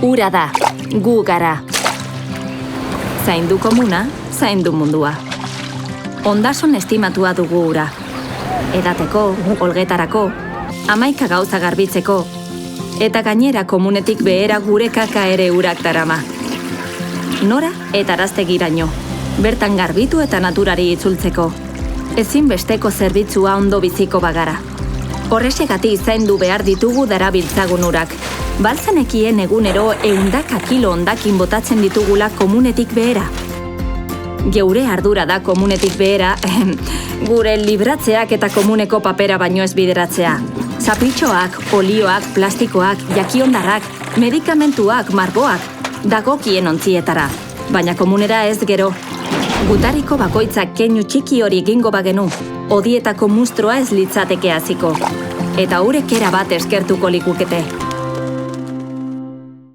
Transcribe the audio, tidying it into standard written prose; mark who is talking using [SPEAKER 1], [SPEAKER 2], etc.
[SPEAKER 1] Ura da, gu gara. Zaindu komuna, zaindu mundua. Ondasun estimatua dugu ura. Edateko, olgetarako, 11 gauza garbitzeko, eta gainera komunetik behera gure kaka ere urak darama. Nora eta araztegiraino, bertan garbitu eta naturari itzultzeko. Ezinbesteko zerbitzua ondo biziko bagara. Horrexegatik zaindu behar ditugu darabiltzagun urak. Balzenekien egunero 100 kilo hondakin botatzen ditugula komunetik behera. Geure ardura da komunetik behera, gure libratzeak eta komuneko papera baino ez bideratzea. Zapitxoak, olioak, plastikoak, jakiondarrak, medikamentuak, margoak, dagokien ontzietara. Baina komunera ez gero. Gutariko bakoitzak keinu txiki hori egingo bagenu, odietako mustroa ez litzateke hasiko. Eta urek erabat eskertuko likukete.